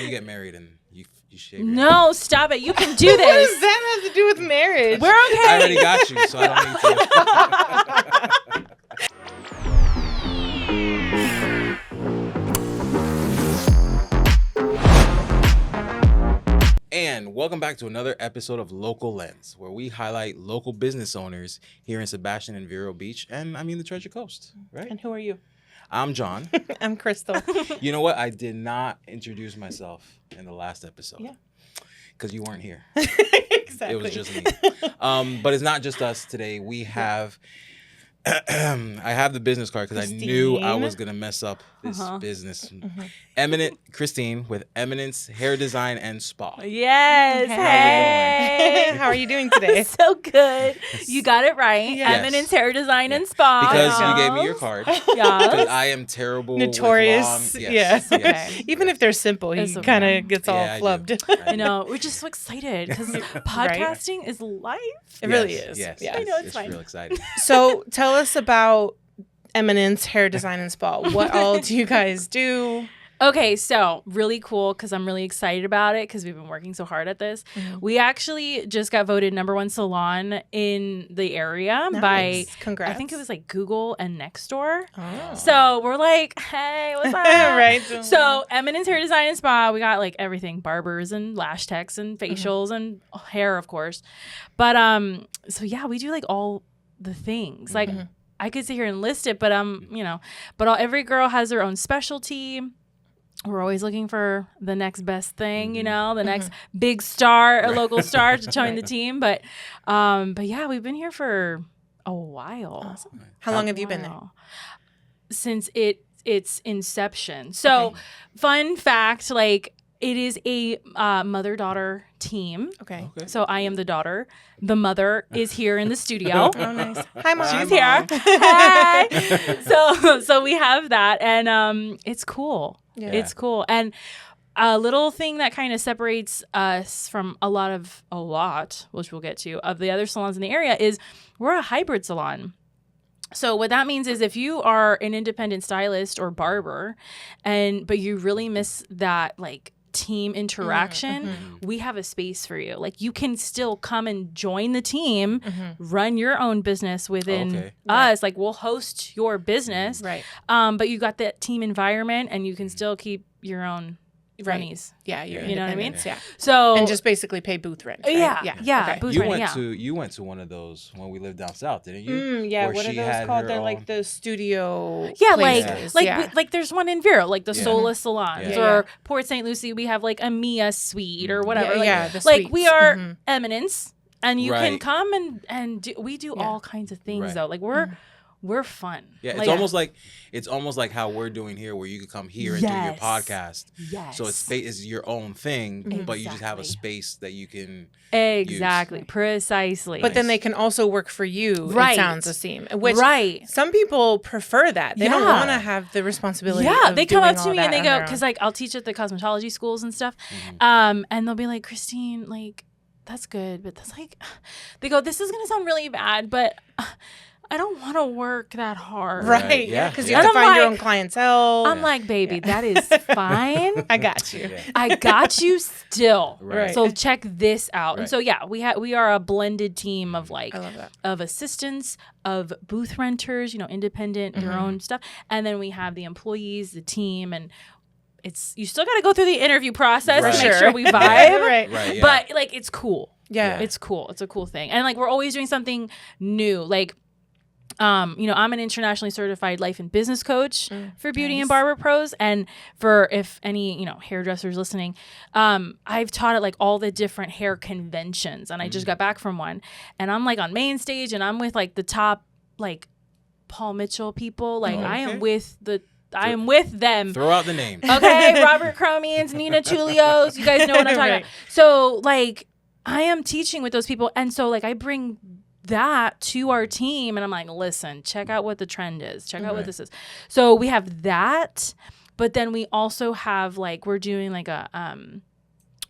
you get married and you shave your No, head. stop it. You can do What this. does that have to do with marriage? We're okay. I already got you, so I don't need to. And welcome back to another episode of Local Lens, where we highlight local business owners here in Sebastian and Vero Beach, and I mean the Treasure Coast, right? And who are you? I'm John. I'm Crystal. You know what? I did not introduce myself in the last episode. Yeah. Because you weren't here. Exactly. It was just me. But it's not just us today. We have... I have the business card because I knew I was going to mess up this business. Eminent Christine with Eminence Hair Design and Spa. Yes. Hey. Hey. How are you doing today? So good. You got it right. Yes. Eminence Hair Design and Spa. Because you gave me your card. Because Yes. I am terrible. Notorious. With long, Yes. yes. Okay. Even if they're simple, he It's okay. kind of gets all Yeah, I do. flubbed. I know. We're just so excited because podcasting is life. It really is. Yes. Yeah. I know, it's it's fine. real exciting. So tell us about Eminence Hair Design and Spa. What all do you guys do? Okay, so really cool because I'm really excited about it because we've been working so hard at this. We actually just got voted #1 salon in the area by, Congrats. I think it was like Google and Nextdoor. Oh. So we're like, hey, what's up? Right. So Eminence Hair Design and Spa, we got like everything, barbers and lash techs and facials and hair, of course. But so yeah, we do like all the things. Like I could sit here and list it, but every girl has their own specialty. We're always looking for the next best thing, the next big star, a local star to join the team. But yeah, we've been here for a while. Awesome. How long have you been there? Since its inception. So, fun fact, like it is a mother-daughter team. Okay. So I am the daughter. The mother is here in the studio. Oh, nice. Hi, Mom. She's here. Hey. So we have that, and it's cool. Yeah. It's cool. And a little thing that kind of separates us from a lot, which we'll get to, of the other salons in the area is we're a hybrid salon. So what that means is if you are an independent stylist or barber, but you really miss that like team interaction, we have a space for you. Like you can still come and join the team, run your own business within us. Like we'll host your business, Right. but you got that team environment, and you can still keep your own runnies. Yeah, you're You know what I mean? independents, Yeah. So And just basically pay booth rent. Right? yeah, Okay. booth You renting, went yeah. to one of those when we lived down south, didn't you? Yeah, Where what are she those had called? her They're own- like the studio Yeah, places. like there's one in Vero, like the Yeah. Soulless Salons, Yeah. or Port St. Lucie. We have like a Mia Suite or whatever. the Like we suites. are Eminence, and you can Right. come and we do all kinds of things Right. though. Like we're fun. Yeah, like, it's almost like how we're doing here, where you could come here and do your Yes. podcast. Yes. So it's your own thing, but you just have a Exactly. space that you can. Exactly, precisely. But then they can also work for you, Right. it sounds a seam. Which Right. some people prefer that. They don't Yeah. want to have the responsibility Yeah, of they come doing up to all me and that they on go, their own. because like I'll teach at the cosmetology schools and stuff, Mm-hmm. and they'll be like, Christine, like that's good, but that's like, they go, this is gonna sound really bad, but I don't want to work that hard. Right, Yeah. because Yeah. you have to And I'm find your like- own clientele. I'm like, baby, that is fine. I got you. Yeah. I got you still. Right. So check this out. And Right. so yeah, we are a blended team of like I love that. of assistants, of booth renters, independent, your own stuff, and then we have the employees, the team, and you still got to go through the intervio process Right. to make Sure. sure we vibe. Right. Right. Yeah. But like it's cool. Yeah. It's cool. It's a cool thing. And like we're always doing something new. Like I'm an internationally certified life and business coach for beauty and barber pros. And for if any, hairdressers listening, I've taught at like all the different hair conventions. And I just got back from one. And I'm like on main stage and I'm with like the top like Paul Mitchell people. Like I am with them. Throw out the name. Okay, Robert Cromians, Nina Tulios, you guys know what I'm talking Right. about. So like I am teaching with those people, and so like I bring that to our team, and I'm like, listen, check out what the trend is, check out what this is. So we have that, but then we also have like we're doing like a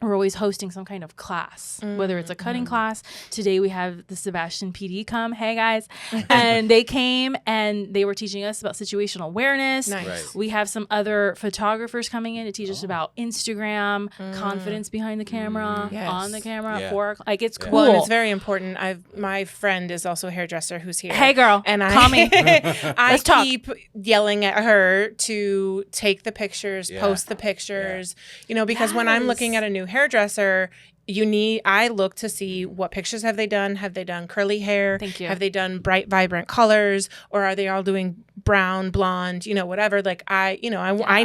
we're always hosting some kind of class, whether it's a cutting class. Today we have the Sebastian PD come. Hey, guys. And they came and they were teaching us about situational awareness. Nice. Right. We have some other photographers coming in to teach us about Instagram, confidence behind the camera, Yes. on the camera, Yeah. for like it's cool. Well, and it's very important. My friend is also a hairdresser who's here. Hey, girl, and call me. I talk. keep yelling at her to take the pictures, post the pictures, because when I'm looking at a new hairdresser, I look to see what pictures have they done. Have they done curly hair? Thank you. Have they done bright, vibrant colors, or are they all doing brown, blonde, whatever? Like I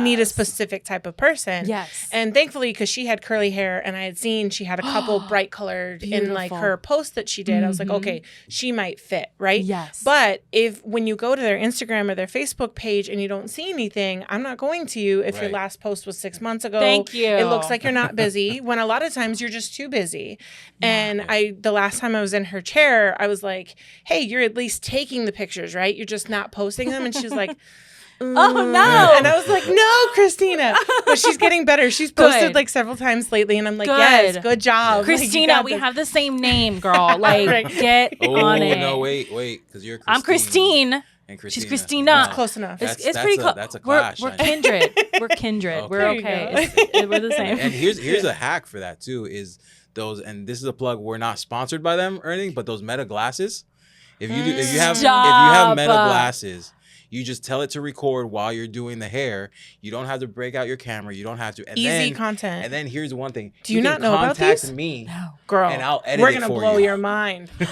need a specific type of person. Yes. And thankfully, because she had curly hair and I had seen she had a couple bright colored in like her post that she did, I was like, okay, she might fit, right? Yes. But when you go to their Instagram or their Facebook page and you don't see anything, I'm not going to you if your last post was 6 months ago. Thank you. It looks like you're not busy, when a lot of times you're just too busy. And the last time I was in her chair, I was like, hey, you're at least taking the pictures, right? You're just not posting them. And she was like, Oh, no. And I was like, no, Christina. But she's getting better. She's posted like several times lately. And I'm like, yes, good job. Christina, like, we have the same name, girl. Like, get on it. No, wait, because you're Christine. I'm Christine. And Christina. She's Christina. It's close enough. It's pretty close. That's a clash. We're kindred. We're kindred. Okay. We're There you okay. We're the same. And here's a hack for that too, is those, and this is a plug, we're not sponsored by them or anything, but those Meta glasses. If you have Meta glasses, you just tell it to record while you're doing the hair. You don't have to break out your camera. You don't have to. And Easy content. And then here's one thing. Do you not know about these? Contact me, girl, and I'll edit we're it gonna for blow you. your mind. So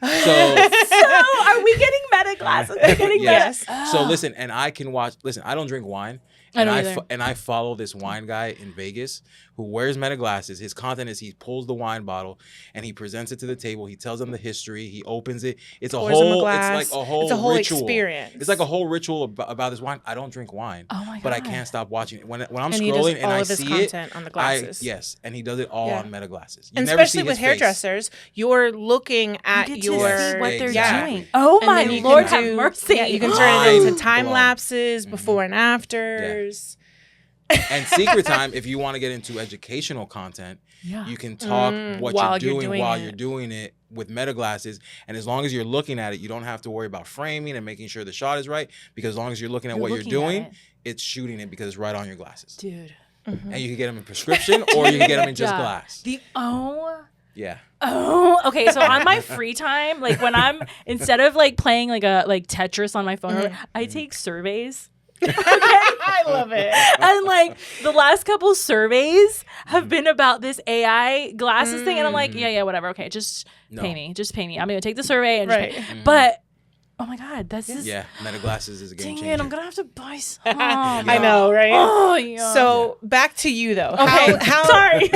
are we getting Meta glasses? We're getting Yes. So listen, and I can watch. Listen, I don't drink wine. I don't either. And I follow this wine guy in Vegas who wears Meta glasses. His content is he pulls the wine bottle and he presents it to the table. He tells them the history. He opens it. It's a Pours them a whole. glass. It's like a whole. It's a whole ritual. experience. It's like a whole ritual about this wine. I don't drink wine. Oh my But I God. can't stop watching it. When I'm And he does scrolling and all I of his see content it on the glasses. yes, and he does it all Yeah. on Meta glasses. You And never especially see with his face. hairdressers, you're looking at You get your to see what they're Exactly. doing. Oh And my then you Lord, can have mercy. Yeah, you can turn it into Mind time blown. lapses, before and afters. And secret time, if you want to get into educational content, you can talk what while you're you're doing doing while it. you're doing it with Meta glasses. And as long as you're looking at it, you don't have to worry about framing and making sure the shot is right. Because as long as you're looking at what you're looking at doing, it. it's shooting it because it's right on your glasses. Dude. And you can get them in prescription or you can get them in just glass. Yeah. Oh, okay. So on my free time, like when I'm instead of like playing like Tetris on my phone, I take surveys. I love it. And like the last couple surveys have been about this AI glasses thing, and I'm like, yeah, whatever. Okay, just pay me. I'm gonna take the survey and Right. but oh my God, this is Meta glasses is a game dang changer. it. I'm gonna have to buy some. I know, right? Oh yeah. So back to you though. Okay, How sorry.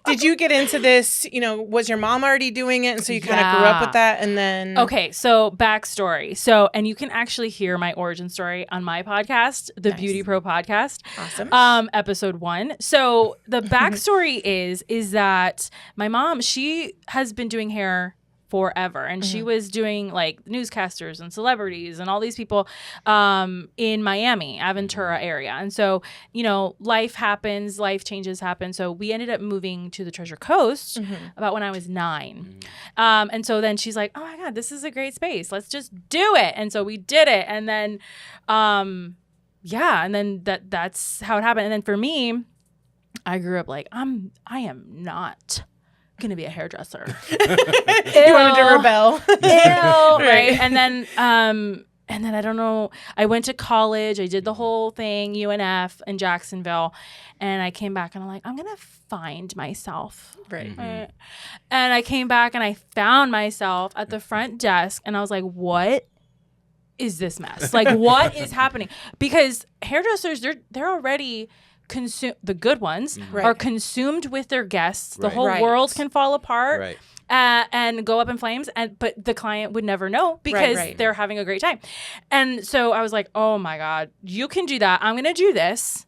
did you get into this? Was your mom already doing it, and so you kind of grew up with that, and then Okay, so backstory. So, and you can actually hear my origin story on my podcast, the Beauty Pro podcast. Awesome. Episode 1. So the backstory is that my mom, she has been doing hair forever, and she was doing like newscasters and celebrities and all these people in Miami, Aventura area. And so, life happens, life changes happen. So we ended up moving to the Treasure Coast about when I was 9. And so then she's like, oh my God, this is a great space. Let's just do it. And so we did it. And then, and then that's how it happened. And then for me, I grew up like, I am not gonna be a hairdresser. you wanted to rebel. Right. And then I don't know, I went to college, I did the whole thing, UNF in Jacksonville, and I came back and I'm like, I'm gonna find myself. Right. And I came back and I found myself at the front desk, and I was like, what is this mess? Like, what is happening? Because hairdressers, they're already the good ones are consumed with their guests. The whole world can fall apart and go up in flames, but the client would never know because they're having a great time. And so I was like, oh my God, you can do that. I'm going to do this.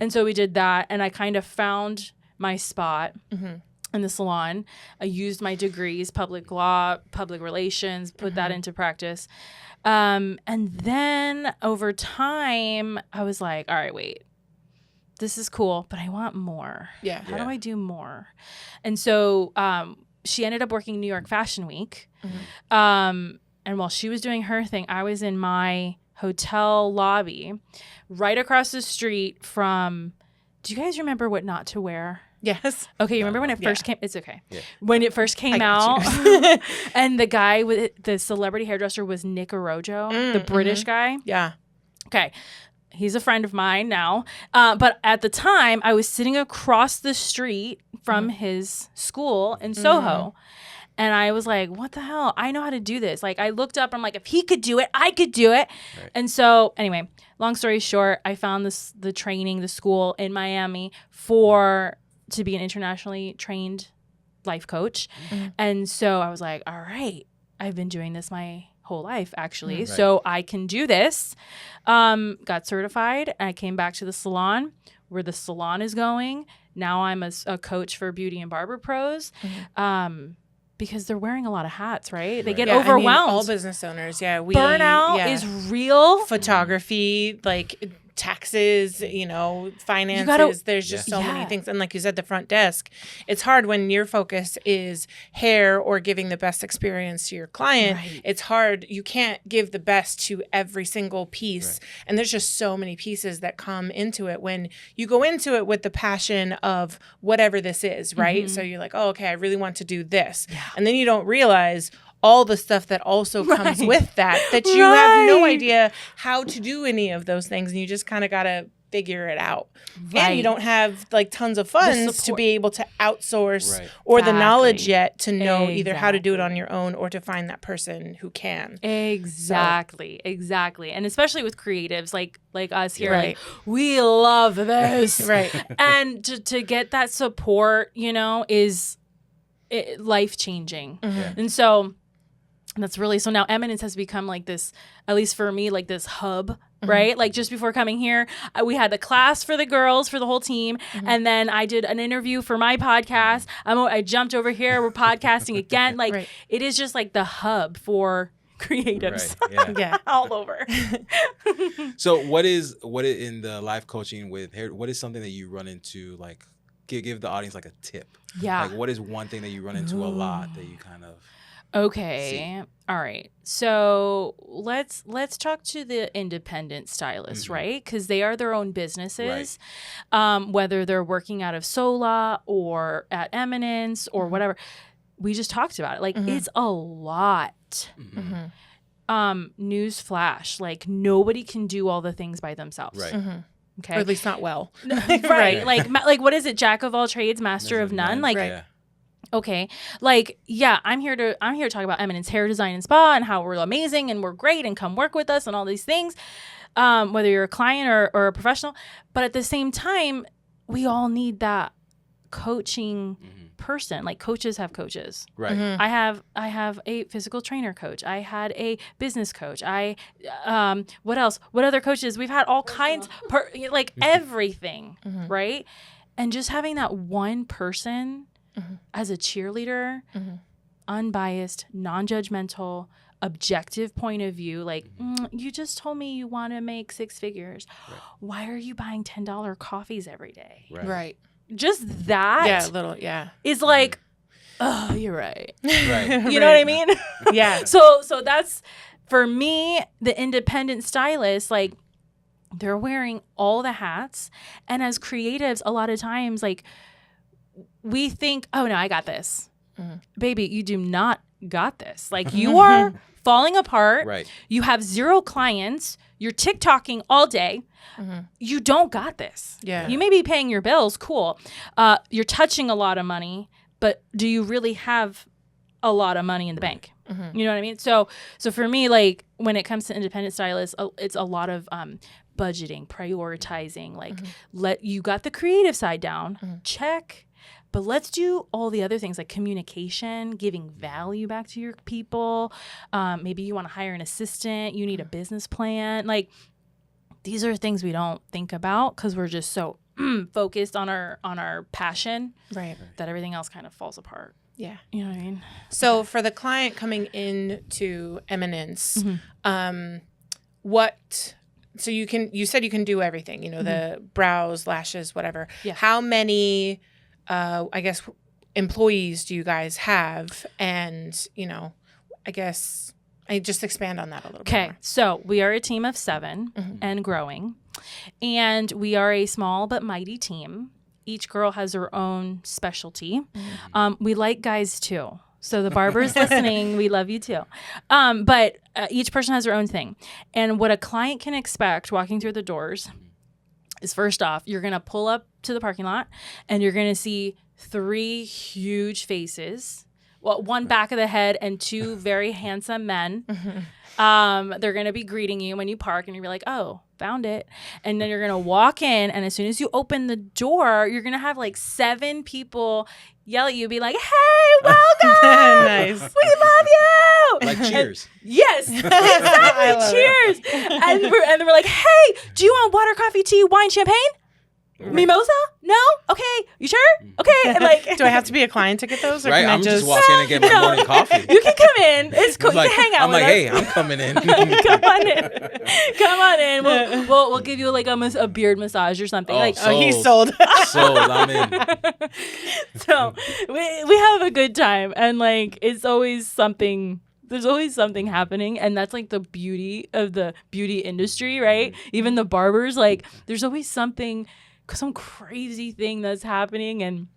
And so we did that, and I kind of found my spot in the salon. I used my degrees, public law, public relations, put that into practice. And then over time, I was like, all right, wait. this is cool, but I want more. Yeah. How do I do more? And so she ended up working New York Fashion Week. And while she was doing her thing, I was in my hotel lobby right across the street from, do you guys remember what not to wear? Yes. Okay, you remember when it first came? It's okay. Yeah. When it first came out, and the guy with the celebrity hairdresser was Nick Arojo, the British guy. Yeah. Okay. He's a friend of mine now. But at the time, I was sitting across the street from his school in Soho. And I was like, what the hell? I know how to do this. Like, I looked up, I'm like, if he could do it, I could do it. Right. And so, anyway, long story short, I found the training, the school in Miami to be an internationally trained life coach. And so I was like, all right, I've been doing this my whole life, actually. Right. So I can do this. Got certified. I came back to the salon, where the salon is going. Now I'm a coach for beauty and barber pros. Because they're wearing a lot of hats, right? They get overwhelmed. I mean, all business owners, burnout is real. Photography, like taxes, finances. There's just so many things. And like you said, the front desk, it's hard when your focus is hair or giving the best experience to your client. Right. It's hard. You can't give the best to every single piece. Right. And there's just so many pieces that come into it when you go into it with the passion of whatever this is, right? So you're like, oh, okay, I really want to do this. Yeah. And then you don't realize all the stuff that also comes with that you have no idea how to do any of those things, and you just kind of got to figure it out. Right. And you don't have like tons of funds to be able to outsource or the knowledge yet to know either how to do it on your own or to find that person who can. Exactly. And especially with creatives like us here, like, we love this. Right. And to get that support, is life-changing. And so that's really, so now Eminence has become like this, at least for me, like this hub, right? Like just before coming here, we had the class for the girls, for the whole team. And then I did an interview for my podcast. I jumped over here. We're podcasting again. Like it is just like the hub for creatives all over. So what is in the life coaching with hair, what is something that you run into, like give the audience like a tip? Yeah. Like what is one thing that you run into a lot that you kind of Okay. All right. So let's talk to the independent stylists, right? Because they are their own businesses, whether they're working out of Sola or at Eminence or whatever. We just talked about it. Like it's a lot. News flash. Like nobody can do all the things by themselves. Right. Okay. Or at least not well. Right. Like what is it? Jack of all trades, master of none. Like. Okay. Like, I'm here to talk about Eminence Hair Design and Spa and how we're amazing and we're great and come work with us and all these things, whether you're a client or a professional. But at the same time, we all need that coaching person. Like coaches have coaches. Right. I have a physical trainer coach. I had a business coach. What else? What other coaches? We've had all kinds, everything. Right. And just having that one person as a cheerleader, unbiased, non-judgmental, objective point of view, like, you just told me you want to make 6 figures. Right. Why are you buying $10 coffees every day? Right. Just that is like, oh, you're right. Right. You know what I mean? Yeah. So that's, for me, the independent stylist, like, they're wearing all the hats. And as creatives, a lot of times, like, we think, oh, no, I got this. Baby, you do not got this. Like, you are falling apart. Right. You have 0 clients. You're TikToking all day. You don't got this. Yeah. You may be paying your bills. Cool. You're touching a lot of money, but do you really have a lot of money in the bank? You know what I mean? So for me, like, when it comes to independent stylists, it's a lot of budgeting, prioritizing. Like, you got the creative side down. Check. But let's do all the other things like communication, giving value back to your people. Maybe you want to hire an assistant. You need a business plan. Like, these are things we don't think about because we're just so focused on our passion, right? That everything else kind of falls apart. Yeah. You know what I mean? So for the client coming into Eminence, what so you said you can do everything, you know, the brows, lashes, whatever. Yeah. How many, I guess, employees do you guys have? And, you know, I guess I just expand on that a little bit Okay, more. so we are a team of 7 and growing, and we are a small but mighty team. Each girl has her own specialty. We like guys too. So the barbers listening, we love you too. But each person has their own thing. And what a client can expect walking through the doors is, first off, you're going to pull up to the parking lot and you're going to see 3 huge faces. Well, 1 back of the head and 2 very handsome men. They're going to be greeting you when you park and you're like, oh, found it. And then you're going to walk in, and as soon as you open the door, you're going to have like 7 people yell at you, be like, hey, welcome. Nice. We love you. Like Cheers. Yes, exactly. Cheers. And we're like, hey, do you want water, coffee, tea, wine, champagne? Mimosa? No? Okay. You sure? Okay. And like, Do I have to be a client to get those? Or Right? can I'm I just walking in and get my morning coffee. you can come in. It's cool. Like, you can hang out I'm with like, us. hey, I'm coming in. Come on in. Come on in. We'll give you like a beard massage or something. Oh, Like, so- he's sold. Sold. I'm in. so we have a good time, and like it's always something. There's always something happening, and that's like the beauty of the beauty industry, right? Even the barbers, like there's always some crazy thing that's happening, and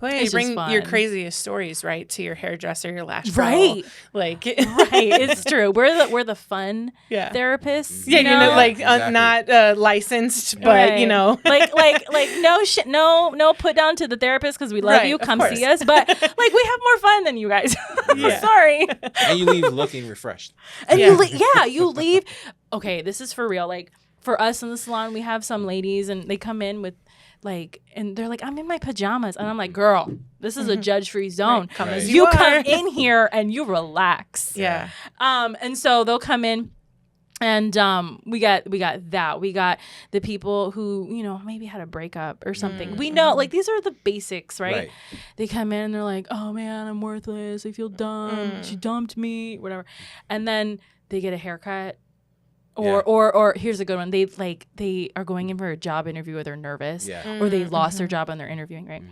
Well, you it's bring just your fun. craziest stories, right, to your hairdresser, your lash girl. Right. Like, right, it's true. We're the fun Yeah. therapists. Yeah, you you're know? not, like Exactly. not licensed, but Right. you know, like no shit, no put down to the therapist because we love Right, you. of Come course. see us, but like we have more fun than you guys. Yeah. Sorry. And you leave looking refreshed. And Yeah. you leave. Okay, this is for real. Like for us in the salon, we have some ladies and they come in with and they're like, I'm in my pajamas, and I'm like, girl, this is a judge-free zone. Right. Come as You you come are. in here and you relax. yeah. And so they'll come in. And we got that. We got the people who, you know, maybe had a breakup or something. We know, like, these are the basics, right? They come in and they're like, oh, man, I'm worthless. I feel dumb. She dumped me, whatever. And then they get a haircut. Or here's a good one. They are going in for a job interview or they're nervous. Yeah. Or they lost their job and they're interviewing, right?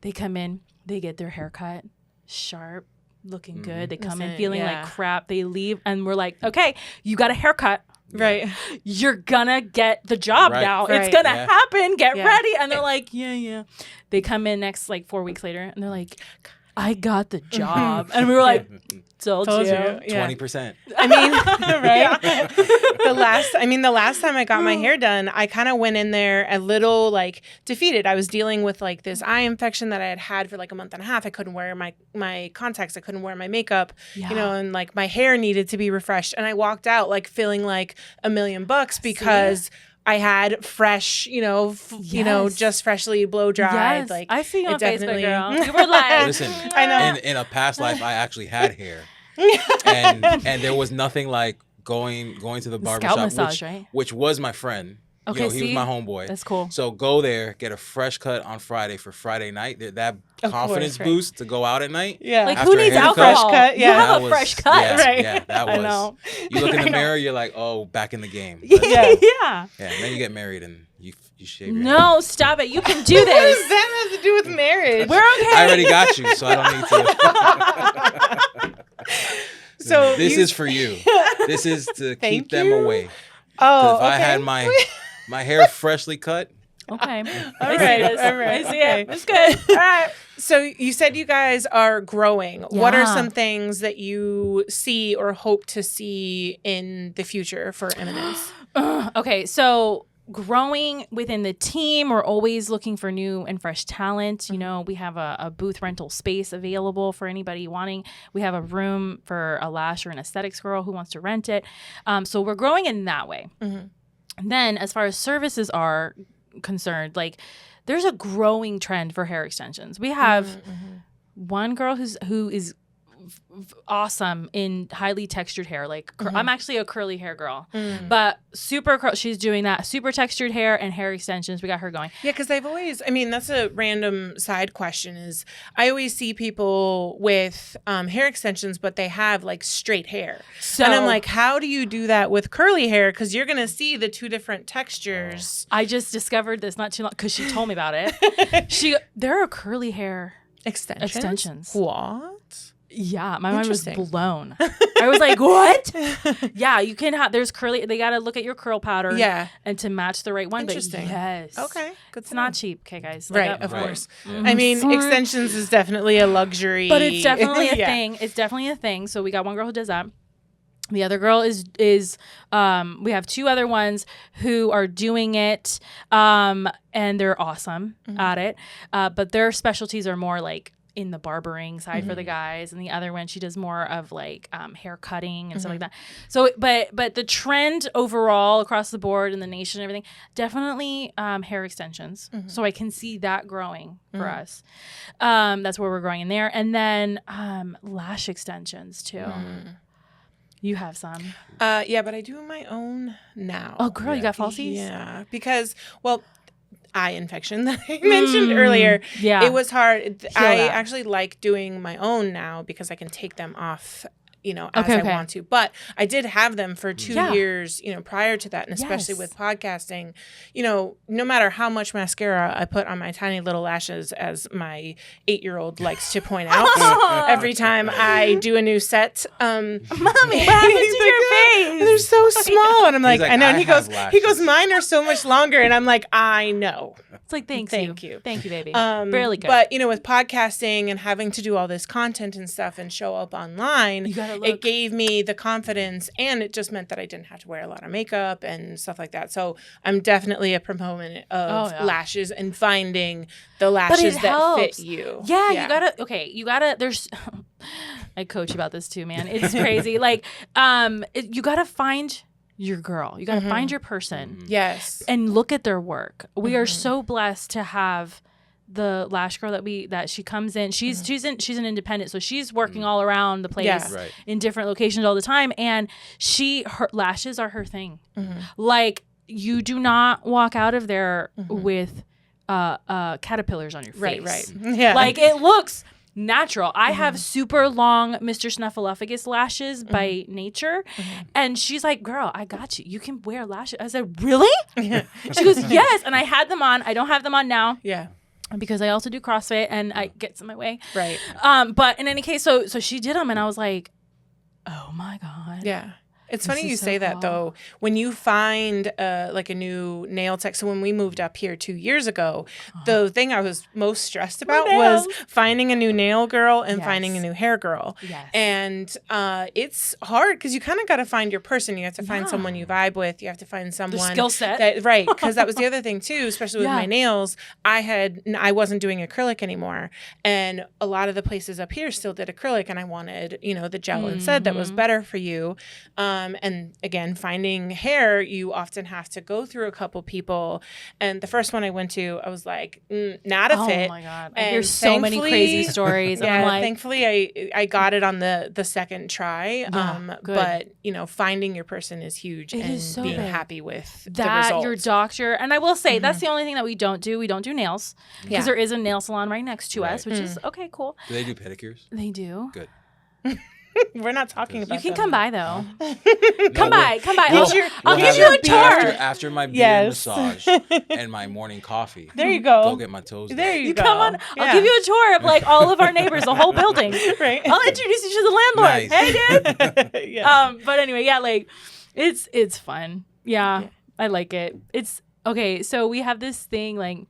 They come in, they get their haircut, sharp, looking good. They come in feeling like crap. They leave and we're like, okay, you got a haircut. Right. You're gonna get the job Right. now. Right. It's gonna Yeah. happen. Get Yeah. ready. And they're like, yeah. They come in next 4 weeks later and they're like, I got the job. And we were like, told you. Yeah. 20%. I mean, right? The last time I got my hair done, I kind of went in there a little defeated. I was dealing with this eye infection that I had for a month and a half. I couldn't wear my contacts. I couldn't wear my makeup, and my hair needed to be refreshed. And I walked out feeling like $1 million because I had fresh, just freshly blow dried. Yes. I see you on definitely- Facebook, girl. You were like, Listen, I know. in a past life, I actually had hair. and there was nothing like going to the barber scalp shop, massage, right? which was my friend. Okay, he was see? my homeboy. That's cool. So go there, get a fresh cut on Friday for Friday night. That Of confidence course, right. boost to go out at night. Yeah. Like, After who a needs haircut. alcohol? Fresh cut, You yeah. have That a was- fresh cut. Yeah, Right. yeah, that I was. know. You look in I the know. mirror, you're like, oh, back in the game. Yeah. Yeah. Yeah, and then you get married and you shave your head. No, stop it. You can do What does this. that have to do with marriage? We're okay. I already got you, so I don't need to. So this you- is for you. This is to Thank keep them you. away. 'Cause Oh, if I had my hair freshly cut, Okay. All I see right, this. all right, I see okay. it. It's good. All right. So you said you guys are growing. What are Yeah. some things that you see or hope to see in the future for Eminence? Okay, so growing within the team, we're always looking for new and fresh talent. You know, we have a booth rental space available for anybody wanting. We have a room for a lash or an aesthetics girl who wants to rent it. So we're growing in that way. And then as far as services are concerned, there's a growing trend for hair extensions. We have one girl who is awesome in highly textured hair. Like I'm actually a curly hair girl, but she's doing that super textured hair and hair extensions. We got her going. Yeah, because I've always, I mean, that's a random side question is I always see people with hair extensions, but they have like straight hair. And I'm like, how do you do that with curly hair? Because you're going to see the two different textures. I just discovered this not too long because she told me about it. There are curly hair extensions. What? Yeah, my mind was blown. I was like, what? Yeah, you can have, there's curly, they got to look at your curl pattern and to match the right one. Interesting. But yes. Okay. Good. It's not cheap. Okay, guys. Right. Of course. I mean, extensions is definitely a luxury. But it's definitely a thing. It's definitely a thing. So we got one girl who does that. The other girl is we have two other ones who are doing it, and they're awesome at it. But their specialties are more like in the barbering side for the guys, and the other one, she does more of like hair cutting and stuff like that. So, but the trend overall across the board in the nation and everything, definitely hair extensions. So I can see that growing for us. That's where we're growing in there, and then lash extensions too. You have some. Yeah, but I do my own now. Oh, girl, you got falsies? Yeah, because, well, eye infection that I mentioned earlier. Yeah. It was hard. I actually like doing my own now because I can take them off, as I want to. But I did have them for 2 years, prior to that. And especially with podcasting, no matter how much mascara I put on my tiny little lashes, as my 8-year-old likes to point out every time I do a new set. Mommy, what happened to your face? They're so small. And I'm like, I know. And he goes, lashes. mine are so much longer. And I'm like, I know. It's like, thank you. Thank you, baby. Really good. But, with podcasting and having to do all this content and stuff and show up online, it gave me the confidence, and it just meant that I didn't have to wear a lot of makeup and stuff like that. So I'm definitely a proponent of lashes and finding the lashes that fit you. Yeah, you gotta, there's, I coach about this too, man. It's crazy. Like, you gotta find your girl. You gotta find your person. Yes. And look at their work. We are so blessed to have the lash girl that she comes in. She's an independent, so she's working all around the place in different locations all the time. And her lashes are her thing. Like, you do not walk out of there with caterpillars on your face. Right. Yeah. Like, it looks natural. I have super long Mr. Snuffleupagus lashes by nature. And she's like, girl, I got you. You can wear lashes. I said, really? She goes, yes. And I had them on. I don't have them on now. Yeah. Because I also do CrossFit and it gets in my way. Right. But in any case, so she did them and I was like, oh my God. Yeah. It's funny you say that, though. When you find like a new nail tech, so when we moved up here 2 years ago, the thing I was most stressed about was finding a new nail girl and finding a new hair girl. Yes. And it's hard because you kind of got to find your person. You have to find someone you vibe with. You have to find someone. The skill set. Right. Because that was the other thing, too, especially with my nails. I wasn't doing acrylic anymore. And a lot of the places up here still did acrylic. And I wanted, the gel instead that was better for you. And again, finding hair, you often have to go through a couple people. And the first one I went to, I was like, not a fit. Oh my God. I hear so many crazy stories. Yeah, thankfully I got it on the second try. But, finding your person is huge. It and is so being big. happy with that, the results. your doctor. And I will say, that's the only thing that we don't do. We don't do nails. Because there is a nail salon right next to us, which is, okay, cool. Do they do pedicures? They do. Good. We're not talking about You can them. come by, though. Come by. I'll We'll give you a tour. After my beard massage and my morning coffee. There you go. Go get my toes done. There you go. Come on. I'll give you a tour of like all of our neighbors, the whole building. Right. I'll introduce you to the landlord. Nice. Hey, dude. But anyway, like it's fun. Yeah, I like it. It's okay. So we have this thing like,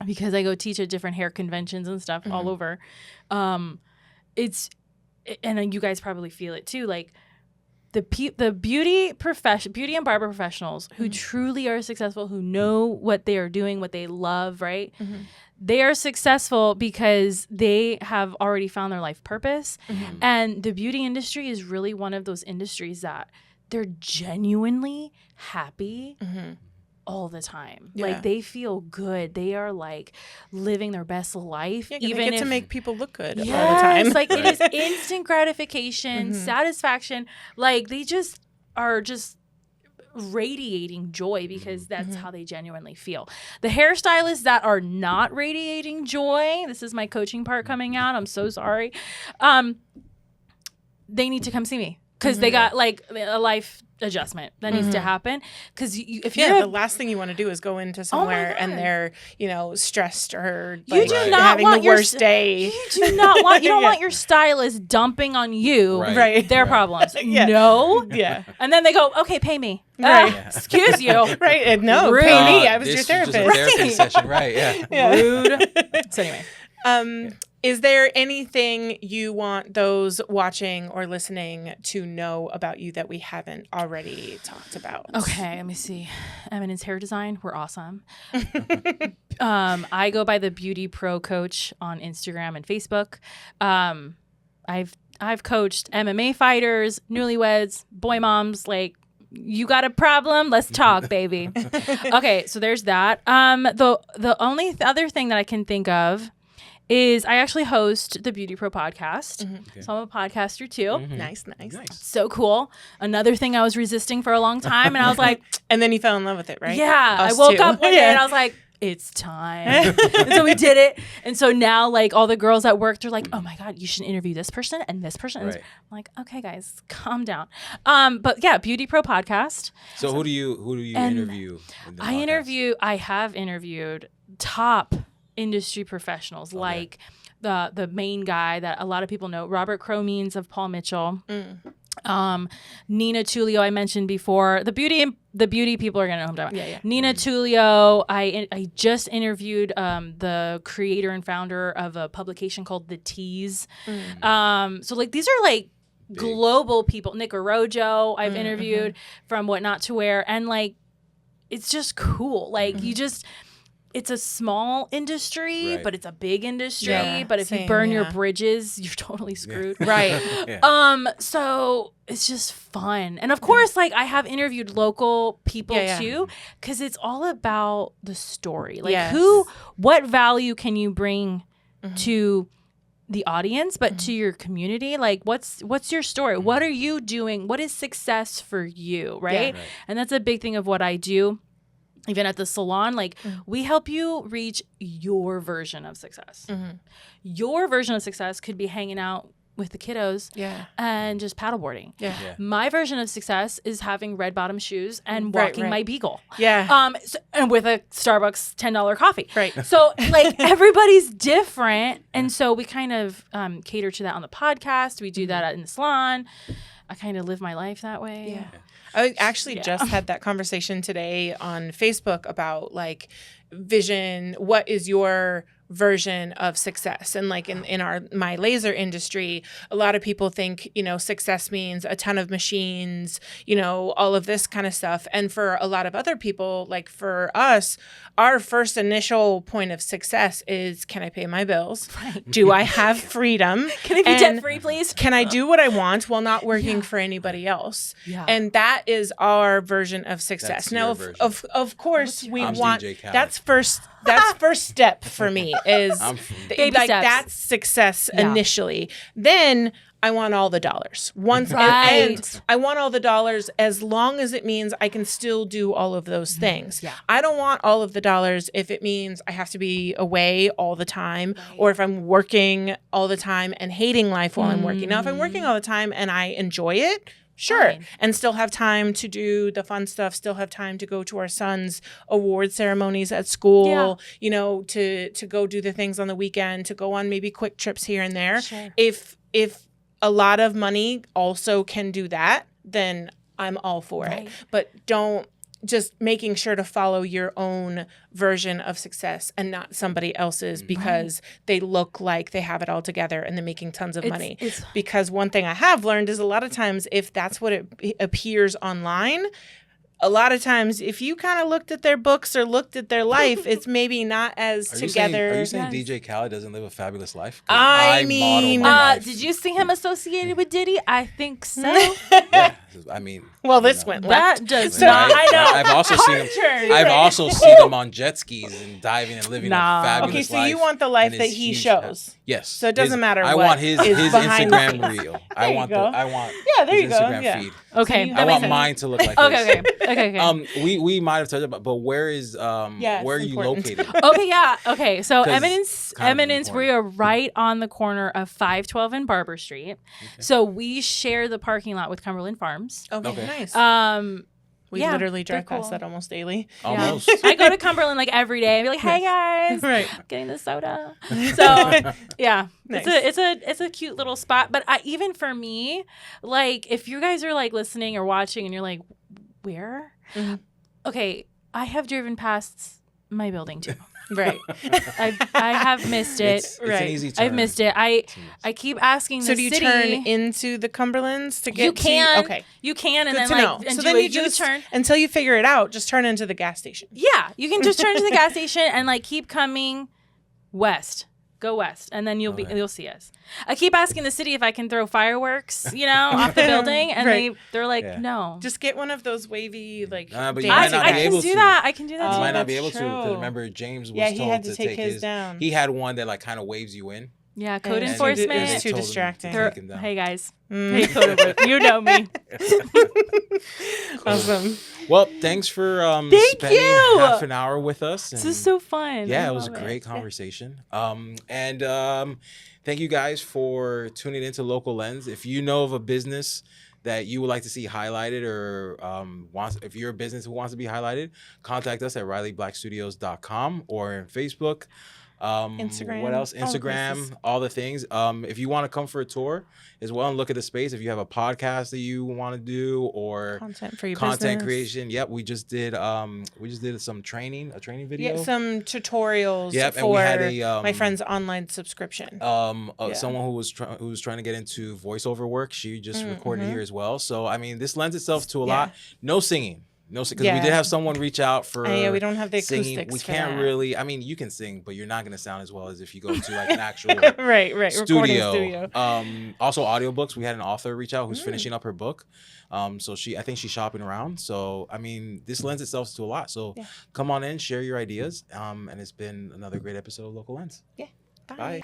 because I go teach at different hair conventions and stuff all over. And you guys probably feel it too. Like the beauty and barber professionals who truly are successful, who know what they are doing, what they love, right? They are successful because they have already found their life purpose. And the beauty industry is really one of those industries that they're genuinely happy all the time. Yeah. Like they feel good. They are like living their best life. Yeah, even they get if to make people look good all the yes, time. like it is instant gratification, satisfaction. Like they just are just radiating joy because that's how they genuinely feel. The hairstylists that are not radiating joy, this is my coaching part coming out. I'm so sorry. They need to come see me because they got like a life adjustment that needs to happen. Because if you're the last thing you want to do is go into somewhere and they're, stressed or you like, do not having want the worst day. You do not want. You don't want your stylist dumping on you their problems. Yeah. No. Yeah. And then they go, okay, pay me. Right. Excuse you. Right. And no, Rude. pay me. I was your This therapist. just a therapy session, right? Yeah. Rude. So anyway. Is there anything you want those watching or listening to know about you that we haven't already talked about? Okay, let me see. Eminence Hair Design, we're awesome. I go by the Beauty Pro Coach on Instagram and Facebook. I've coached MMA fighters, newlyweds, boy moms. Like, you got a problem? Let's talk, baby. Okay, so there's that. The only other thing that I can think of is I actually host the Beauty Pro podcast. Okay. So I'm a podcaster too. Nice. So cool. Another thing I was resisting for a long time. And I was like... And then you fell in love with it, right? Yeah. Us I woke too. up one day and I was like, it's time. And so we did it. And so now like all the girls at work, they're like, oh my God, you should interview this person and this person. And I'm like, okay, guys, calm down. But yeah, Beauty Pro podcast. So who do you interview? I have interviewed top industry professionals like the main guy that a lot of people know, Robert Cromines of Paul Mitchell, Nina Tullio I mentioned before. The beauty people are gonna know who I'm talking about. Yeah. Nina Tullio. I just interviewed the creator and founder of a publication called The Tease. So like these are like global people. Nick Orojo I've interviewed from What Not to Wear, and like it's just cool. Like you just. It's a small industry, but it's a big industry. Yeah, but if you burn your bridges, you're totally screwed. Right. So it's just fun. And of course, like I have interviewed local people too, because it's all about the story. Like what value can you bring to the audience, but to your community? Like what's your story? What are you doing? What is success for you? Right? And that's a big thing of what I do. Even at the salon, like we help you reach your version of success. Your version of success could be hanging out with the kiddos and just paddleboarding. My version of success is having red bottom shoes and walking my beagle. And with a Starbucks $10 coffee. So like everybody's different. And so we kind of cater to that on the podcast. We do that in the salon. I kind of live my life that way. I actually just had that conversation today on Facebook about like vision. What is your version of success? And like in my laser industry, a lot of people think, success means a ton of machines, all of this kind of stuff. And for a lot of other people, like for us, our first initial point of success is, can I pay my bills? Do I have freedom? Can I be debt free, please? Can I do what I want while not working for anybody else? And that is our version of success. That's now, of course, we want that's first step for me is baby like steps. That's success initially. Then I want all the dollars. Once and I want all the dollars as long as it means I can still do all of those things. I don't want all of the dollars if it means I have to be away all the time or if I'm working all the time and hating life while I'm working. Now, if I'm working all the time and I enjoy it, sure. And still have time to do the fun stuff, still have time to go to our son's award ceremonies at school, to go do the things on the weekend, to go on maybe quick trips here and there. If a lot of money also can do that, then I'm all for it. But don't just making sure to follow your own version of success and not somebody else's because they look like they have it all together and they're making tons of money. Because one thing I have learned is a lot of times if that's what it appears online, a lot of times if you kind of looked at their books or looked at their life, it's maybe not as together. Are you saying DJ Khaled doesn't live a fabulous life? I mean, did you see him associated with Diddy? I think so. I mean, well, this went that left. does So not. I know. I've also seen them. Turn. I've also seen them on jet skis and diving and living Nah. a fabulous Okay, so life. you want the life and that his he huge shows. Yes. So it doesn't matter I what want his is behind the Instagram scenes. reel. There you go. I want Yeah, there his you go. Instagram Yeah. feed. Okay. So I want Amazing. mine to look like Okay. this. Okay. We might have touched it, but where is Yeah, where are it's you important. located? Okay, yeah. Okay. So 'Cause Eminence, kind of Eminence, we important. are right on the corner of 512 and Barber Street. So we share the parking lot with Cumberland Farms. Okay, nice. We yeah, literally drive they're past cool. that almost daily. Almost. I go to Cumberland like every day and be like, "Hey guys, Right. getting the soda." So yeah, Nice. it's a cute little spot. But even for me, like if you guys are like listening or watching and you're like, "Where?" Mhm. Okay, I have driven past my building too. Right. I have missed it. It's an Right. easy turn. I've missed it. I keep asking So the do you city. turn into the Cumberlands to get You can. to Okay. You can, and Good then to like know. and So do then a you just U-turn. until you figure it out, just turn into the gas station. Yeah, you can just turn to the gas station and like keep coming west. Go west, and then you'll Okay. you'll see us. I keep asking the city if I can throw fireworks, off the building, and Right. they're like, Yeah. no. Just get one of those wavy like But you I, might not I be can able do to. that. I can do that. Oh, You too. might not be that's able to because true. remember James was Yeah, he told had to take his down. He had one that like kind of waves you in. Yeah, code And And enforcement. It was they too told him to distracting. They're- take him down. hey guys, Mm. hey code enforcement. You know me. Awesome. Well, thanks for Thank spending you! half an hour with us. This and- is so fun. yeah, I it was a love great conversation. And thank you guys for tuning into Local Lens. If you know of a business that you would like to see highlighted or if you're a business who wants to be highlighted, contact us at RileyBlackStudios.com or on Facebook. Instagram, What else? all the Instagram, places. all the things. If you want to come for a tour as well and look at the space, if you have a podcast that you want to do or Content for your content business. creation. Yep, we just did some training, a training video. Yeah, some tutorials Yep, and for we had a my friend's online subscription. someone who was trying to get into voiceover work. She just recorded here as well. So I mean, this lends itself to a lot. No singing. No, because we did have someone reach out for Yeah, we don't have the singing. acoustics We for can't that. really. I mean, you can sing, but you're not going to sound as well as if you go to like an actual right. Recording studio. Also, audiobooks. We had an author reach out who's finishing up her book. So I think she's shopping around. So I mean, this lends itself to a lot. So come on in, share your ideas. And it's been another great episode of Local Lens. Yeah. Bye.